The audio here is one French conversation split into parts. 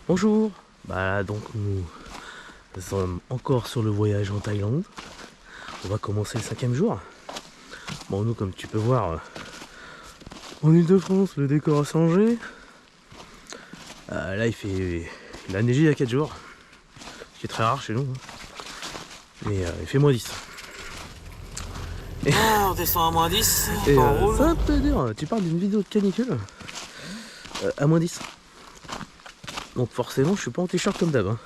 Bonjour. Bah donc nous sommes encore sur le voyage en Thaïlande. On va commencer le 5e jour. Bon, nous, comme tu peux voir, en Ile-de-France, le décor a changé. Là il a neigé il y a 4 jours, ce qui est très rare chez nous, hein. Mais il fait -10. On descend à -10, Et on roule. ça peut dire, tu parles d'une vidéo de canicule à -10. Donc forcément je suis pas en t-shirt comme d'hab, hein.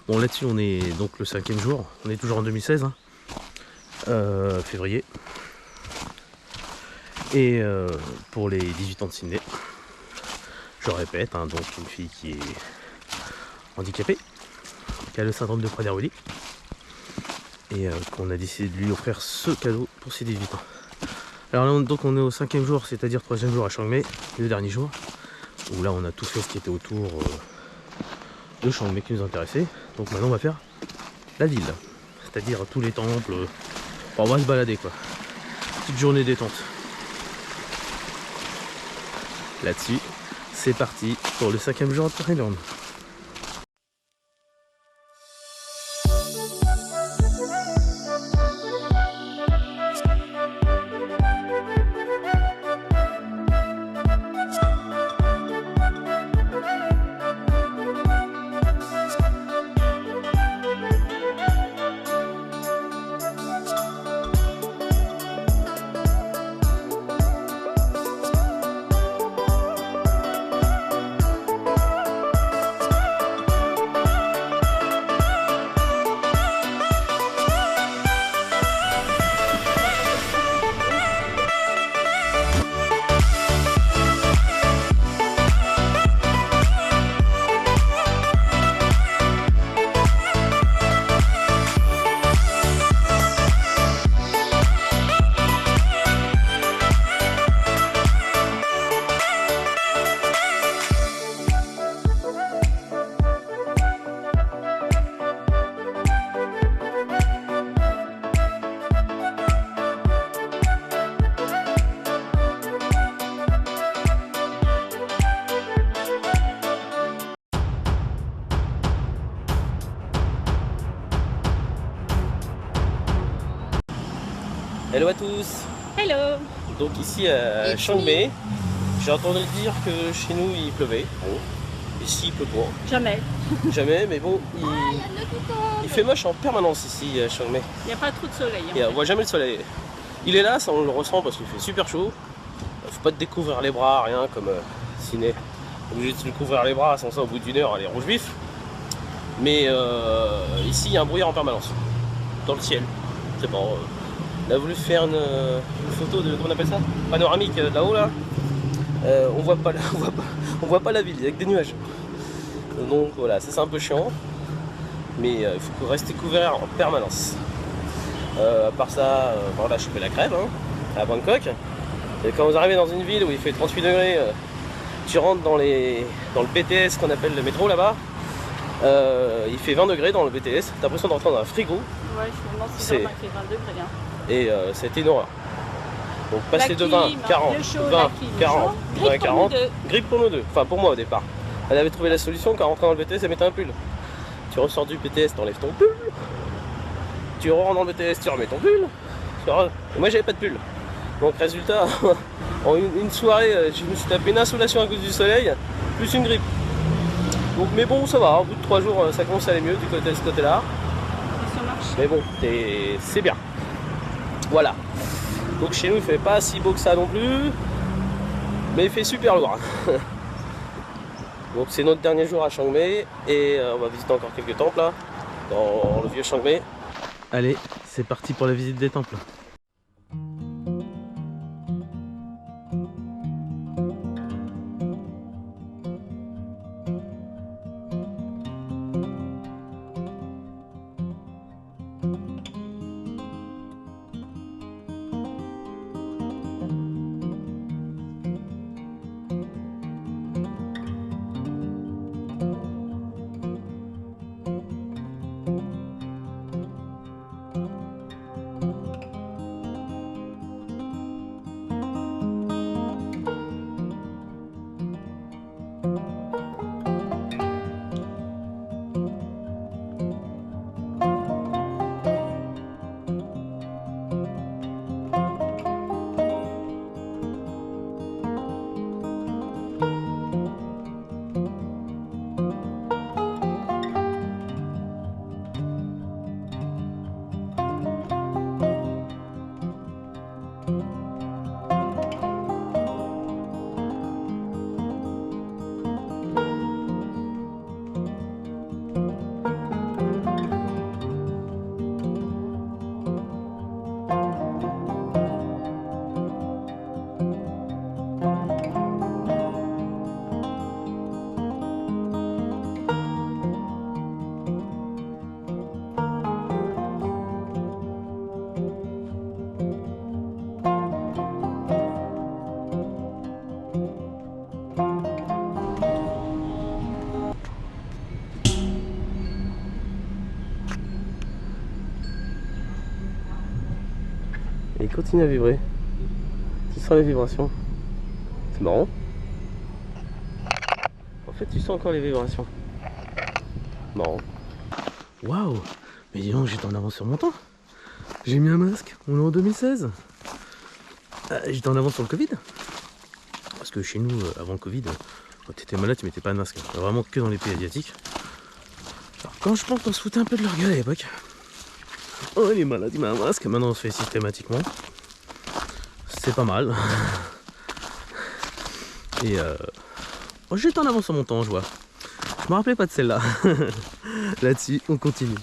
Bon, là-dessus on est donc le 5e jour, on est toujours en 2016, hein. Février. Et pour les 18 ans de Sydney, je répète, hein, donc une fille qui est handicapée, qui a le syndrome de Prader-Willi, et qu'on a décidé de lui offrir ce cadeau pour ses 18 ans. Alors là, donc on est au 5e jour, c'est-à-dire 3e jour à Chiang Mai, le dernier jour, où là on a tout fait ce qui était autour de Chiang Mai qui nous intéressait. Donc maintenant on va faire la ville, c'est-à-dire tous les temples. On va se balader quoi. Petite journée détente. Là-dessus, c'est parti pour le 5e jour de Thaïlande. Hello à tous. Hello. Donc ici à Chiang Mai, j'ai entendu dire que chez nous il pleuvait. Bon, ici il pleut pas. Jamais. Jamais, mais bon, il fait moche en permanence ici à Chiang Mai. Il n'y a pas trop de soleil. Et on voit jamais le soleil. Il est là, ça on le ressent parce qu'il fait super chaud. Faut pas te découvrir les bras, rien comme Ciné. Obligé de se découvrir les bras, sans ça au bout d'1 heure elle est rouge vif. Mais ici il y a un brouillard en permanence. Dans le ciel. Je sais pas. On a voulu faire une photo de, comment on appelle ça, panoramique de là-haut là. On voit pas la ville, il y a que des nuages. Donc voilà, ça c'est un peu chiant. Mais il faut rester couvert en permanence. À part ça, bon, là je fais la crève hein, à Bangkok. Et quand vous arrivez dans une ville où il fait 38 degrés, tu rentres dans le BTS qu'on appelle le métro là-bas. Il fait 20 degrés dans le BTS, t'as l'impression de rentrer dans un frigo. Ouais, je me demande si vraiment il fait 20 degrés. Hein. Et c'était une horreur. Donc passer de 20, 40, 20, 40, 20, 40, grippe pour nous deux. Enfin pour moi au départ. Elle avait trouvé la solution, quand rentrait dans le BTS, elle mettait un pull. Tu ressors du BTS, t'enlèves ton pull. Tu rentres dans le BTS, tu remets ton pull. Et moi j'avais pas de pull. Donc résultat, en une soirée, je me suis tapé une insolation à cause du soleil, plus une grippe. Donc mais bon ça va, au bout de 3 jours ça commence à aller mieux du côté de ce côté-là. Mais bon, c'est bien. Voilà. Donc chez nous il fait pas si beau que ça non plus. Mais il fait super lourd. Donc c'est notre dernier jour à Chiang Mai. Et on va visiter encore quelques temples là. Dans le vieux Chiang Mai. Allez, c'est parti pour la visite des temples. continue à vibrer. Tu sens les vibrations. C'est marrant. En fait, tu sens encore les vibrations. Marrant. Waouh! Mais dis donc, j'étais en avance sur mon temps. J'ai mis un masque, on est en 2016. J'étais en avance sur le Covid. Parce que chez nous, avant le Covid, quand tu étais malade, tu mettais pas de masque. Vraiment que dans les pays asiatiques. Alors quand je pense qu'on se foutait un peu de leur gueule à l'époque. Oh, il est malade, il met un masque. Maintenant, on se fait systématiquement. C'est pas mal. Et oh, j'étais en avance sur mon temps, je vois. Je me rappelais pas de celle-là. Là-dessus, on continue.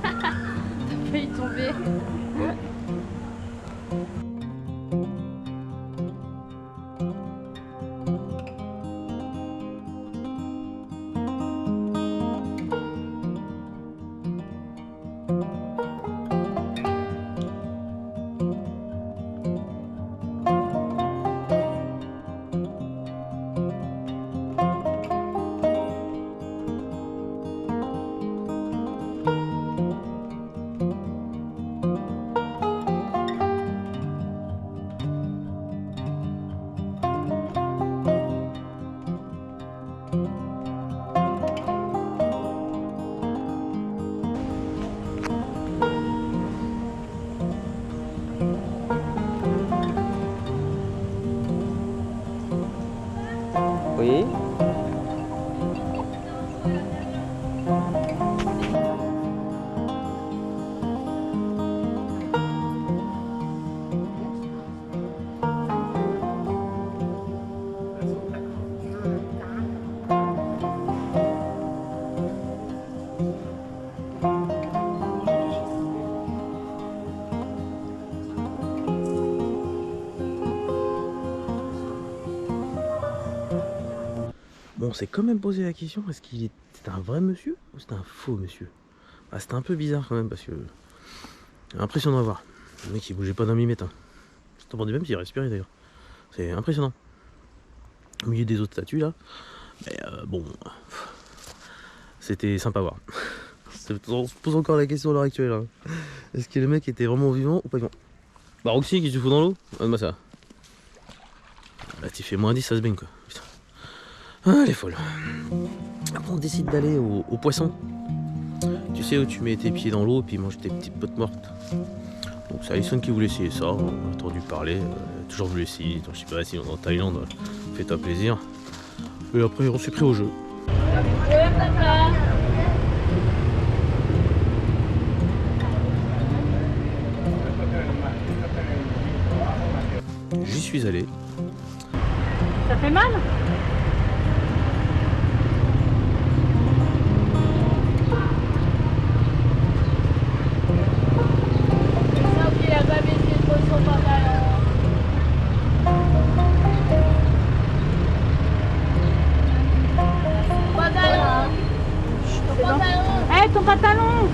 T'as failli tomber. Oui. Bon, on s'est quand même posé la question, est-ce qu'il était un vrai monsieur ou c'était un faux monsieur? Ah, c'était un peu bizarre quand même parce que... Impressionnant à voir. Le mec il bougeait pas d'un millimètre. Hein. Je te demandais même s'il respirait d'ailleurs. C'est impressionnant. Au milieu des autres statues là. Mais bon... C'était sympa à voir. On se pose encore la question à l'heure actuelle. Hein. Est-ce que le mec était vraiment vivant ou pas vivant? Bah Roxy, qui se fout dans l'eau? Donne-moi ça. Là tu fais -10, ça se baigne quoi. Putain. Ah, elle est folle. Après on décide d'aller au poisson. Tu sais où tu mets tes pieds dans l'eau et puis manges tes petites potes mortes. Donc c'est Alison qui voulait essayer ça, on a entendu parler, elle a toujours voulu essayer. Donc, je sais pas si on est en Thaïlande, fais-toi plaisir. Et après on s'est pris au jeu. J'y suis allé. Ça fait mal? Hey, ton pantalon!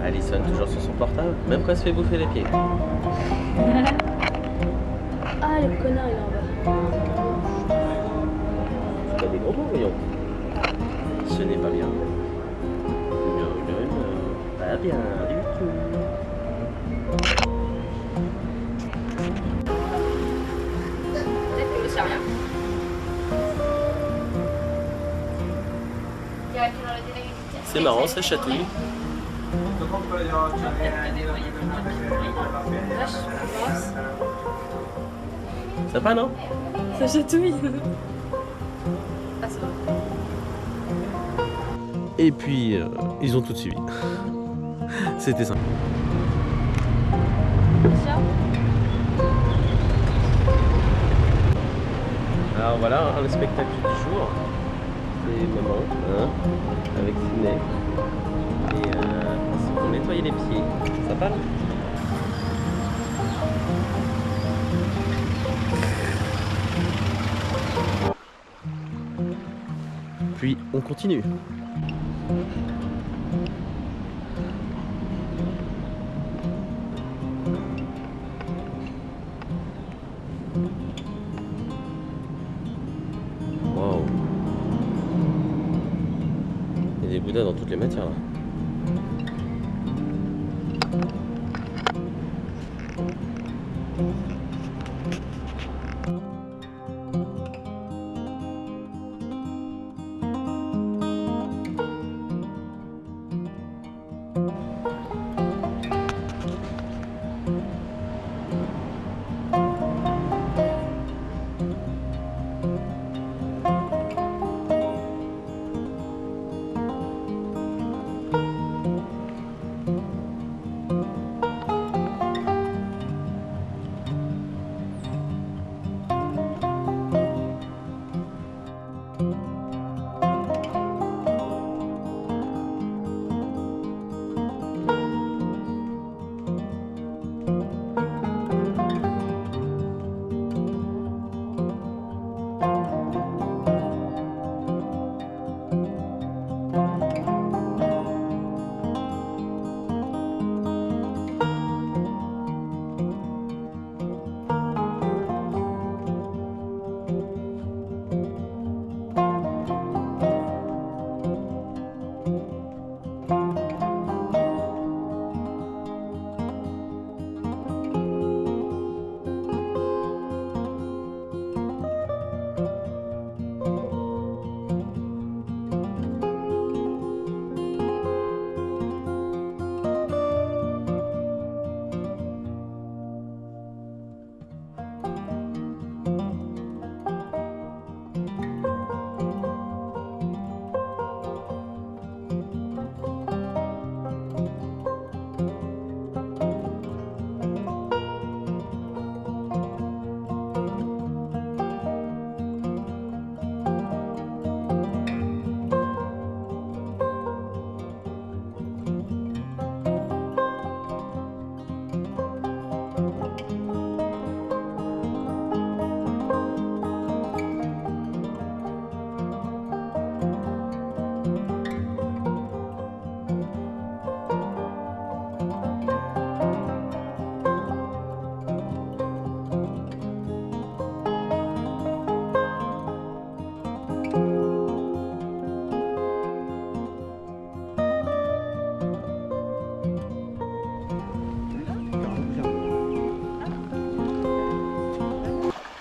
Alison toujours sur son portable, même quand elle se fait bouffer les pieds. Ah, le connard, il est en bas. T'as des gros mots, voyons. Ce n'est pas bien. Pas bien du tout. Peut-être que c'est rien. C'est marrant, ça chatouille. Sympa, non? Ça chatouille. Ah, c'est bon. Et puis, ils ont tout suivi. C'était sympa. Alors voilà, le spectacle du jour. C'est maman, hein, avec Ciné. Et c'est pour nettoyer les pieds. Sympa, là? Puis on continue. Wow. Il y a des bouddhas dans toutes les matières là.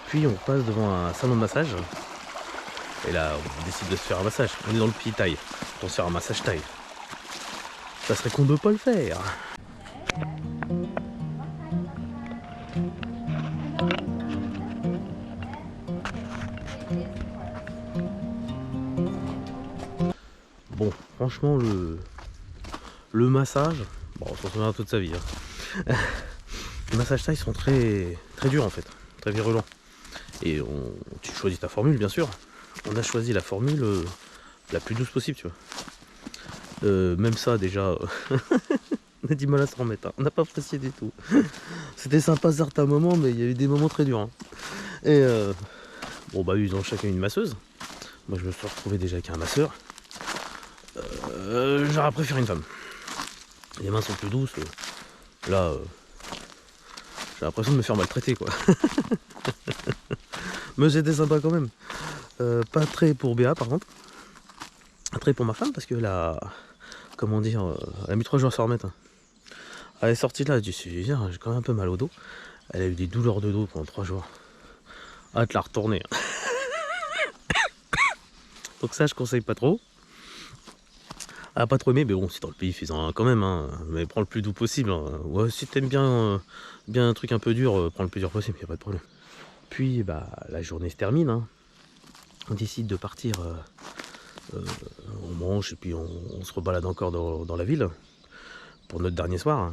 Puis on passe devant un salon de massage. Et là, on décide de se faire un massage. On est dans le pays thaï. On se faire un massage thaï. Ça serait con de pas le faire. Bon, franchement, le massage, bon, on s'en souviendra toute sa vie. Hein. Les massages thaï sont très durs en fait, très virulents. Et tu choisis ta formule, bien sûr. On a choisi la formule la plus douce possible, tu vois. Même ça, déjà, on a du mal à s'en remettre. Hein. On n'a pas apprécié du tout. C'était sympa à certains moments, mais il y a eu des moments très durs. Hein. Et bon, bah, ils ont chacun une masseuse. Moi, je me suis retrouvé déjà avec un masseur. J'aurais préféré une femme. Les mains sont plus douces. Là, j'ai l'impression de me faire maltraiter, quoi. Mais c'était sympa quand même. Pas très pour Béa par contre. Très pour ma femme parce que là, comment dire, elle a mis 3 jours à se remettre. Hein. Elle est sortie de là, j'ai quand même un peu mal au dos. Elle a eu des douleurs de dos pendant 3 jours. Hâte de la retourner. Hein. Donc ça je conseille pas trop. Elle a pas trop aimé, mais bon, si dans le pays faisant quand même, hein, mais prends le plus doux possible. Hein. Ouais, si t'aimes bien un truc un peu dur, prends le plus dur possible, y a pas de problème. Puis bah, la journée se termine, hein. On décide de partir, on mange et puis on se rebalade encore dans la ville pour notre dernier soir, hein.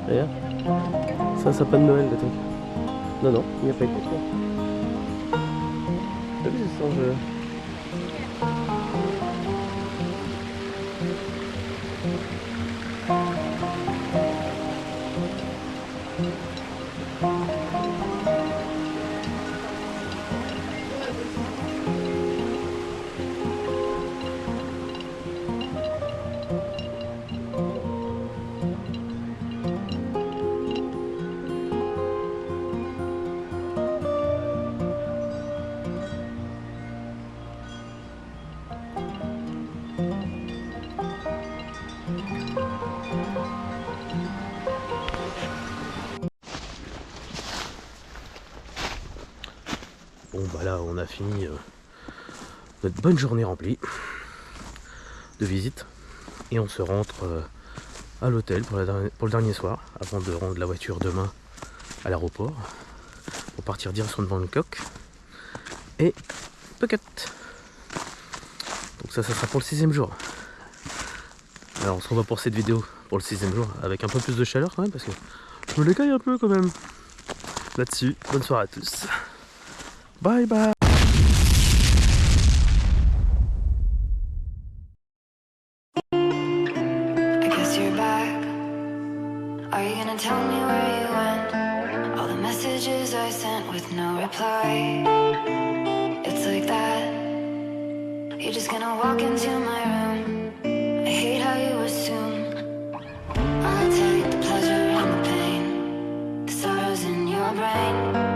Regarde, ça sapin de Noël le truc. Non, non, il n'y a pas été quoi. T'as vu ce singe? Bon bah là on a fini notre bonne journée remplie de visite et on se rentre à l'hôtel pour le dernier soir avant de rendre la voiture demain à l'aéroport pour partir direction de Bangkok et Phuket. Donc ça sera pour le 6e jour. Alors on se revoit pour cette vidéo pour le 6e jour avec un peu plus de chaleur quand même parce que je me l'écaille un peu quand même. Là-dessus, bonne soirée à tous. Bye bye. I guess you're back. Are you gonna tell me where you went? All the messages I sent with no reply. It's like that. You're just gonna walk into my room. I hate how you assume I'll take the pleasure and the pain, the sorrows in your brain.